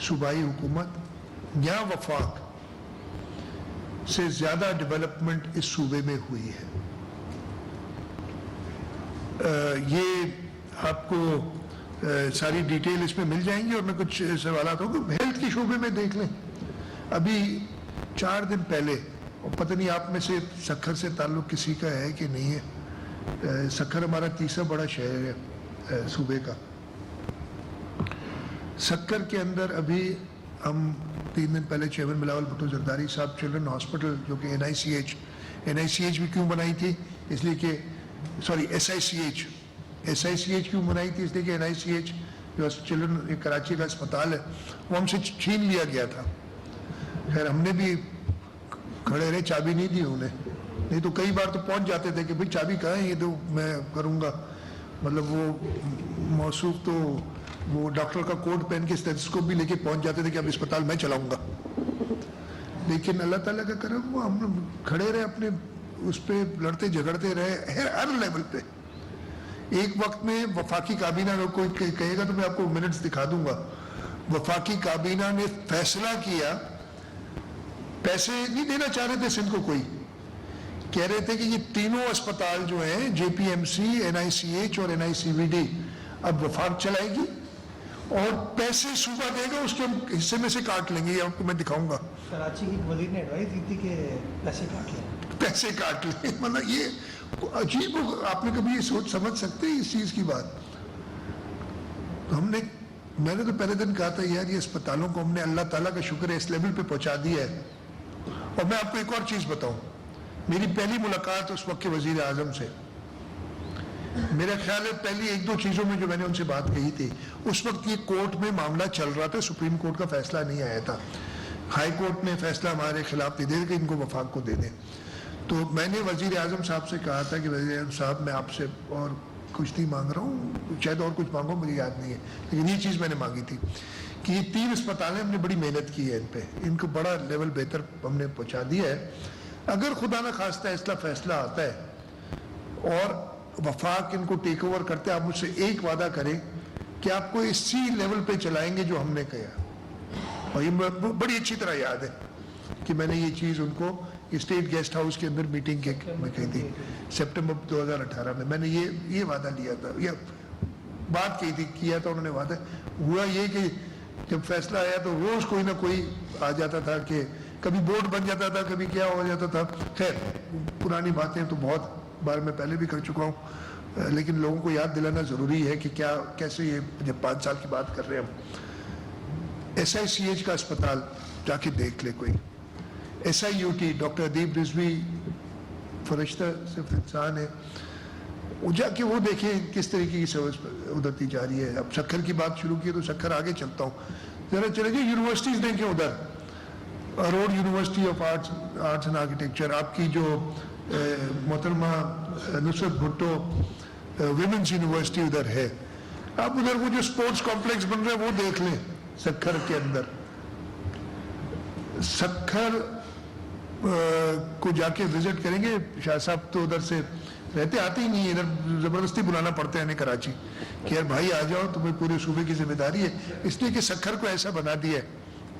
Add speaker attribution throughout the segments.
Speaker 1: सूबाई हुकूमत या वफाक से ज़्यादा डेवलपमेंट इस सूबे में हुई है। ये आपको सारी डिटेल इसमें मिल जाएंगी और मैं कुछ सवालात होंगे। हेल्थ के शोबे में देख लें, अभी 4 दिन पहले, और पता नहीं आप में से सक्खर से ताल्लुक़ किसी का है कि नहीं है, सक्खर हमारा तीसरा बड़ा शहर है सूबे का। सक्कर के अंदर अभी हम 3 दिन पहले चेयरमैन बिलावल भुट्टो जरदारी साहब चिल्ड्रन हॉस्पिटल जो कि NICH भी क्यों बनाई थी, इसलिए कि SICH क्यों बनाई थी, इसलिए कि NICH जो चिल्ड्रन कराची का अस्पताल है वो हमसे छीन लिया गया था। खैर हमने भी खड़े रहे, चाबी नहीं दी उन्हें, नहीं तो कई बार तो पहुंच जाते थे कि भाई चाबी कहाँ है, ये तो मैं करूँगा, मतलब वो मौसूफ तो वो डॉक्टर का कोट पहन के स्टेथोस्कोप भी लेके पहुंच जाते थे कि अब अस्पताल मैं चलाऊंगा। लेकिन अल्लाह ताला का करम, वो हम खड़े रहे अपने उस पे, लड़ते झगड़ते रहे हर लेवल पे। एक वक्त में वफाकी काबीना में, कोई कहेगा तो मैं आपको मिनट्स दिखा दूंगा, वफाकी काबीना ने फैसला किया, पैसे नहीं देना चाह रहे थे सिंध को, कोई कह रहे थे कि ये तीनों अस्पताल जो हैं JPMC, NICH और NICVD अब वफाक चलाएगी और पैसे सूबा देगा, उसके हम हिस्से में से काट लेंगे, ये आपको मैं दिखाऊंगा।
Speaker 2: कराची की वजीर ने एडवाइस दी थी कि पैसे काट लें,
Speaker 1: मतलब ये अजीब, आपने कभी ये सोच समझ सकते हैं इस चीज की बात। तो मैंने तो पहले दिन कहा था यार ये अस्पतालों को हमने अल्लाह ताला का शुक्र है इस लेवल पे पहुंचा दिया है। और मैं आपको एक और चीज बताऊं, मेरी पहली मुलाकात उस वक्त के वजीर आजम से, मेरा ख्याल है पहली 1-2 चीजों में जो मैंने उनसे बात कही थी, उस वक्त ये कोर्ट में मामला चल रहा था, सुप्रीम कोर्ट का फैसला नहीं आया था, हाई कोर्ट ने फैसला हमारे खिलाफ दे दिया कि इनको वफाक को दे दें। तो मैंने वजीर आजम साहब से कहा था कि वजीर आजम साहब मैं आपसे और कुछ नहीं मांग रहा हूँ, शायद और कुछ मांगो मुझे याद नहीं है, लेकिन ये चीज़ मैंने मांगी थी कि ये 3 अस्पताल हैं, हमने बड़ी मेहनत की है इन पे, इनको बड़ा लेवल बेहतर हमने पहुँचा दिया है। अगर खुदा न खास्ता ऐसा फैसला आता है और वफाक इनको टेक ओवर करते, आप मुझसे एक वादा करें कि आपको इसी लेवल पे चलाएंगे जो हमने किया। और ये बड़ी अच्छी तरह याद है कि मैंने ये चीज़ उनको स्टेट गेस्ट हाउस के अंदर मीटिंग में कही थी सितंबर 2018 में, मैंने ये वादा लिया था, ये बात कही थी, किया था उन्होंने वादा। हुआ ये कि जब फैसला आया तो रोज कोई ना कोई आ जाता था कि कभी बोर्ड बन जाता था, कभी क्या हो जाता था। खैर पुरानी बातें तो बहुत बार मैं पहले भी कर चुका हूँ, लेकिन लोगों को याद दिलाना ज़रूरी है कि क्या कैसे ये, जब 5 साल की बात कर रहे हैं हम। SICH का अस्पताल जाके देख ले कोई, SIUT डॉक्टर अदीब रिजवी फरिश्ता सिर्फ इंसान है, वो जाके वो देखें किस तरीके की सर्विस उधरती जा रही है। अब सक्खर की बात शुरू की तो सक्खर आगे चलता हूँ, जरा चले जाइए यूनिवर्सिटीज़ देखें उधर, Aror university of arts and architecture, आपकी जो मोहतरमा नुसरत भुट्टो विमेंस यूनिवर्सिटी उधर है, आप उधर वो जो स्पोर्ट्स कॉम्प्लेक्स बन रहा है वो देख लें सक्खर के अंदर। सक्खर को जाके विजिट करेंगे, शाह साहब तो उधर से रहते आते ही नहीं है, इधर जबरदस्ती बुलाना पड़ता है इन्हें कराची कि यार भाई आ जाओ, तुम्हें पूरे सूबे की जिम्मेदारी है, इसलिए कि सक्खर को ऐसा बना दिया है।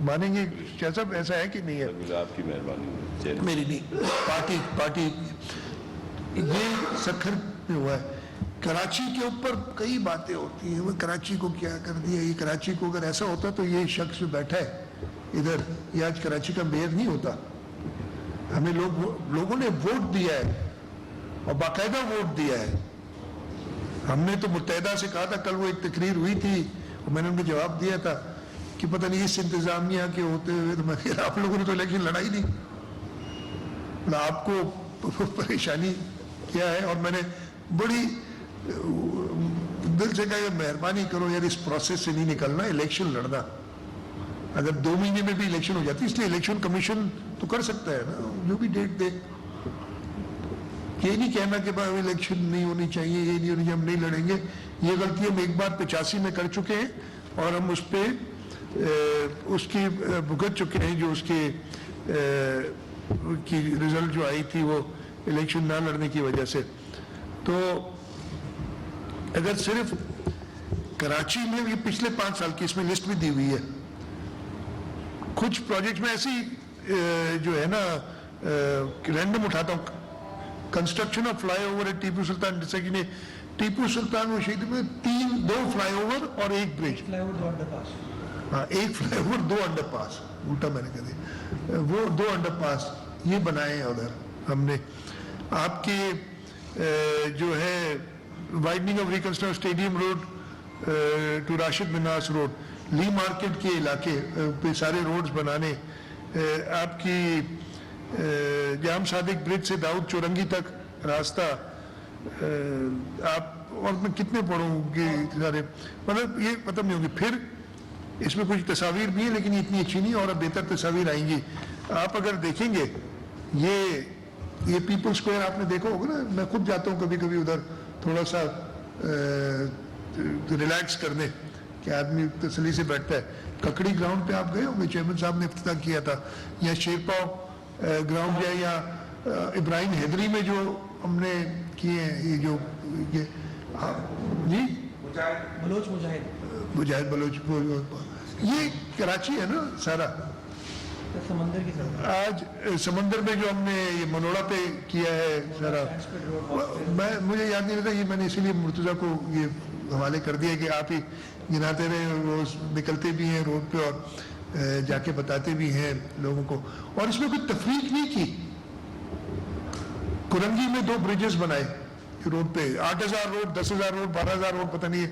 Speaker 1: मानेंगे शाह साहब ऐसा है कि नहीं है?
Speaker 3: आपकी मेहरबानी,
Speaker 1: मेरी नहीं, पार्टी ये सक्खर में हुआ है। कराची के ऊपर कई बातें होती हैं, वो कराची को क्या कर दिया, ये कराची को अगर ऐसा होता तो ये शख्स बैठा है इधर, ये आज कराची का मेयर नहीं होता। हमें लोगों ने वोट दिया है और बाकायदा वोट दिया है। हमने तो मुत्तहिदा से कहा था, कल वो एक तकरीर हुई थी और मैंने उनको जवाब दिया था कि पता नहीं इस इंतजामिया के होते हुए तो मैं आप लोगों ने तो इलेक्शन लड़ाई नहीं, आपको परेशानी क्या है। और मैंने बड़ी दिल से कहा मेहरबानी करो यार, इस प्रोसेस से नहीं निकलना, इलेक्शन लड़ना। अगर 2 महीने में भी इलेक्शन हो जाती, इसलिए इलेक्शन कमीशन तो कर सकता है ना, जो भी डेट दे। ये नहीं कहना कि भाई इलेक्शन नहीं होनी चाहिए, ये नहीं होनी चाहिए, हम नहीं लड़ेंगे। ये गलती हम एक बार 85 में कर चुके हैं और हम उस पर उसकी भुगत चुके हैं, जो उसके की रिजल्ट जो आई थी वो इलेक्शन ना लड़ने की वजह से। तो अगर सिर्फ कराची में, ये पिछले 5 साल की इसमें लिस्ट भी दी हुई है, कुछ प्रोजेक्ट में ऐसी जो है ना रैंडम उठाता हूँ, construction of flyover at Tipu Sultan, जैसे कि टीपू सुल्तान वो शहीद में 2 फ्लाईओवर और 1 ब्रिज,
Speaker 2: फ्लाईओवर 2 अंडरपास,
Speaker 1: हाँ 1 फ्लाईओवर 2 अंडरपास, उल्टा मैंने कह दिया, वो 2 अंडरपास ये बनाए हैं उधर हमने। आपके जो है widening of reconstruction stadium road to Rashid Minhas road, Lea market के इलाके पे सारे रोड्स बनाने, आपकी जाम सादिक ब्रिज से दाऊद चौरंगी तक रास्ता, आप और मैं कितने पढ़ूंगी सारे, मतलब ये खत्म नहीं होगी। फिर इसमें कुछ तस्वीर भी है लेकिन ये इतनी अच्छी नहीं, और अब बेहतर तस्वीर आएंगी। आप अगर देखेंगे ये पीपल स्क्वायर आपने देखा होगा ना, मैं खुद जाता हूँ कभी कभी उधर थोड़ा सा रिलैक्स करने कि आदमी तसल्ली से बैठता है। ककड़ी ग्राउंड पे आप गए होंगे, चेयरमैन साहब ने इफ्तिताह किया था, या शेरपाव ग्राउंड है, या इब्राहिम हैदरी में जो हमने किए हैं, ये जो ये जी
Speaker 2: बलोच
Speaker 1: मुजाहिद बलोच, ये कराची है ना सारा।
Speaker 2: समंदर की तरफ
Speaker 1: आज समंदर में जो हमने ये मनोड़ा पे किया है सारा, मुझे याद नहीं रहता, ये मैंने इसीलिए मुर्तजा को ये हवाले कर दिया कि आप ही गिनाते रहे, रोज निकलते भी हैं रोड पे और जाके बताते भी हैं लोगों को। और इसमें कोई तफरीक नहीं की। कुरंगी में 2 ब्रिजेस बनाए रोड पे, 8,000 रोड, 10,000 रोड, 12,000 रोड, पता नहीं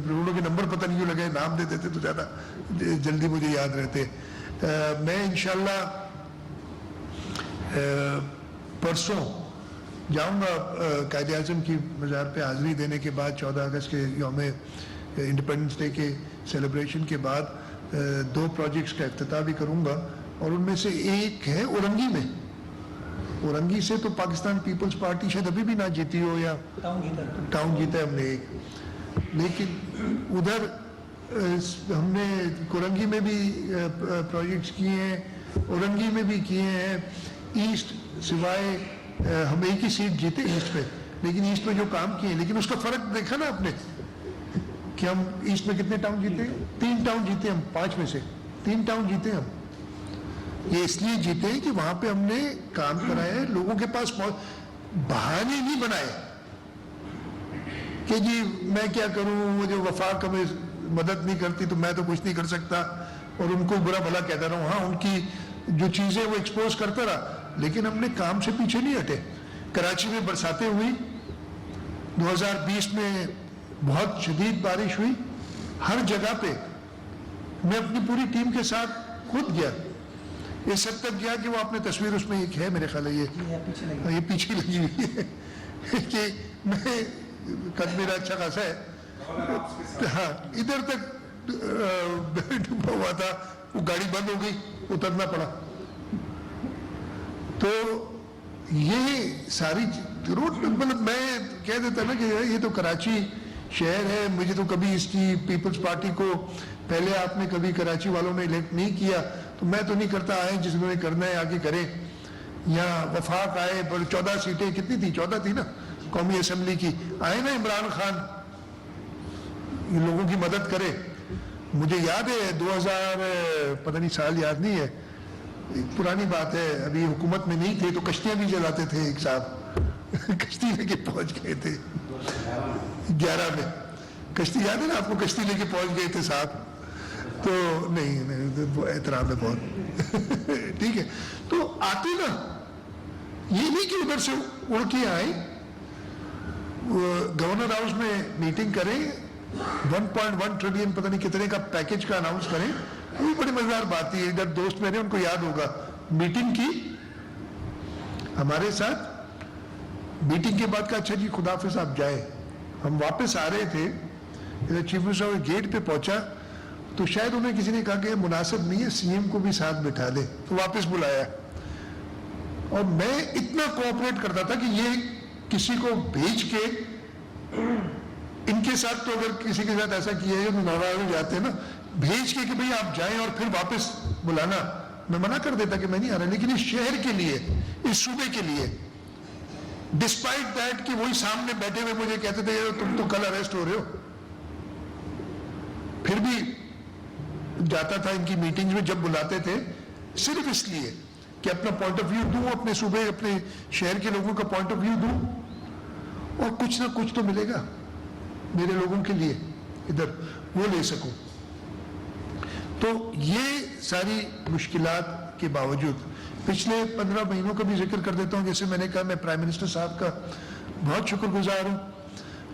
Speaker 1: रोडों के नंबर पता नहीं क्यों लगे, नाम दे देते तो ज्यादा जल्दी मुझे याद रहते। मैं इंशाल्लाह परसों जाऊंगा कायदे आज़म की मज़ार पे हाज़िरी देने के बाद, 14 अगस्त के यौम इंडिपेंडेंस डे के सेलिब्रेशन के बाद 2 प्रोजेक्ट्स का इफ्तिताह भी करूंगा, और उनमें से एक है औरंगी में। औरंगी से तो पाकिस्तान पीपल्स पार्टी शायद अभी भी ना जीती हो, या टाउन जीता है हमने एक, लेकिन उधर हमने कोरंगी में भी प्रोजेक्ट्स किए हैं, औरंगी में भी किए हैं। ईस्ट सिवाय हम एक ही सीट जीते ईस्ट पे, लेकिन ईस्ट में जो काम किए, लेकिन उसका फर्क देखा ना आपने कि हम ईस्ट में कितने टाउन जीते, 3 टाउन जीते हम 5 में से 3 टाउन जीते हम। ये इसलिए जीते हैं कि वहां पे हमने काम कराया है, लोगों के पास बहाने नहीं बनाए कि जी मैं क्या करूं, मुझे वफाक हमें मदद नहीं करती तो मैं तो कुछ नहीं कर सकता, और उनको बुरा भला कहता रहा हूं। हाँ, उनकी जो चीजें वो एक्सपोज करता रहा, लेकिन हमने काम से पीछे नहीं हटे। कराची में बरसातें हुई, 2020 में बहुत शदीद बारिश हुई, हर जगह पे मैं अपनी पूरी टीम के साथ खुद गया, इस हद तक गया कि वो आपने तस्वीर उसमें एक है मेरे ख्याल है, ये पीछे लगी हुई है कि मैं कद मेरा अच्छा खासा है, हाँ इधर तक डूबा हुआ था, वो गाड़ी बंद हो गई, उतरना पड़ा। तो ये सारी रोड मतलब मैं कह देता ना कि ये तो कराची शहर है, मुझे तो कभी इसकी पीपल्स पार्टी को पहले आपने कभी कराची वालों ने इलेक्ट नहीं किया, तो मैं तो नहीं करता, आए जिन्होंने करना है आगे करें। यहाँ वफाक आए, पर 14 सीटें कितनी थी, 14 थी ना कौमी असम्बली की, आए ना इमरान खान लोगों की मदद करे। मुझे याद है 2000 पता नहीं साल याद नहीं है, पुरानी बात है, अभी हुकूमत में नहीं थे तो कश्तियां भी जलाते थे एक साहब कश्ती लेके पहुंच गए थे 11 में, कश्ती याद है ना आपको, कश्ती लेके पहुंच गए थे साहब, तो नहीं एहतराम है बहुत ठीक है। तो आते ना, ये नहीं कि उधर से उड़ के आए, गवर्नर हाउस में मीटिंग करें, 1.1 ट्रिलियन पता नहीं कितने का पैकेज का अनाउंस करें, वो बड़ी मजेदार बात थी। इधर दोस्त मेरे उनको याद होगा, मीटिंग की हमारे साथ, मीटिंग के बाद का अच्छा जी खुदाफिज आप जाए, हम वापस आ रहे थे, इधर चीफ मिनिस्टर गेट पे पहुंचा तो शायद उन्हें किसी ने कहा कि मुनासिब नहीं है सीएम को भी साथ बिठा दे, तो वापस बुलाया। और मैं इतना कोऑपरेट करता था कि ये किसी को भेज के, इनके साथ तो अगर किसी के साथ ऐसा किया है तो नाराज हो जाते हैं ना, भेज के कि भाई आप जाएं और फिर वापस बुलाना, मैं मना कर देता कि मैं नहीं आ रहा, लेकिन इस शहर के लिए, इस सूबे के लिए, डिस्पाइट दैट कि वही सामने बैठे हुए मुझे कहते थे तुम तो कल अरेस्ट हो रहे हो, फिर भी جاتا تھا ان کی میٹنگز میں جب بلاتے تھے صرف اس لیے کہ اپنا پوائنٹ آف ویو دوں, اپنے صوبے اپنے شہر کے لوگوں کا پوائنٹ آف ویو دوں, اور کچھ نہ کچھ تو ملے گا میرے لوگوں کے لیے ادھر وہ لے سکوں. تو یہ ساری مشکلات کے باوجود پچھلے 15 مہینوں کا بھی ذکر کر دیتا ہوں. جیسے میں نے کہا, میں پرائم منسٹر صاحب کا بہت شکر گزار ہوں.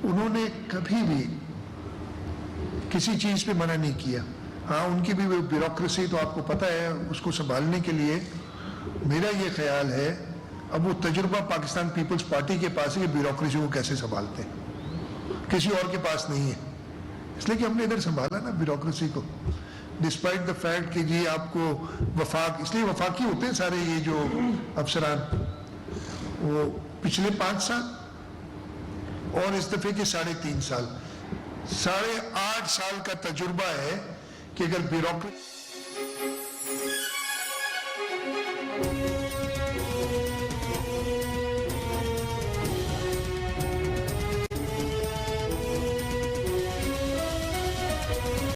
Speaker 1: انہوں نے کبھی بھی کسی چیز پہ منع نہیں کیا. ہاں, ان کی بھی بیوروکریسی تو آپ کو پتہ ہے, اس کو سنبھالنے کے لیے میرا یہ خیال ہے اب وہ تجربہ پاکستان پیپلز پارٹی کے پاس ہے کہ بیوروکریسی کو کیسے سنبھالتے ہیں, کسی اور کے پاس نہیں ہے. اس لیے کہ ہم نے ادھر سنبھالا نا بیوروکریسی کو, ڈسپائٹ دا فیکٹ کہ جی آپ کو وفاق, اس لیے وفاقی ہوتے ہیں سارے یہ جو افسران, وہ پچھلے 5 سال اور اس دفعے کے 3.5 سال, 8.5 سال کا تجربہ ہے کہ اگر بیوروکریسی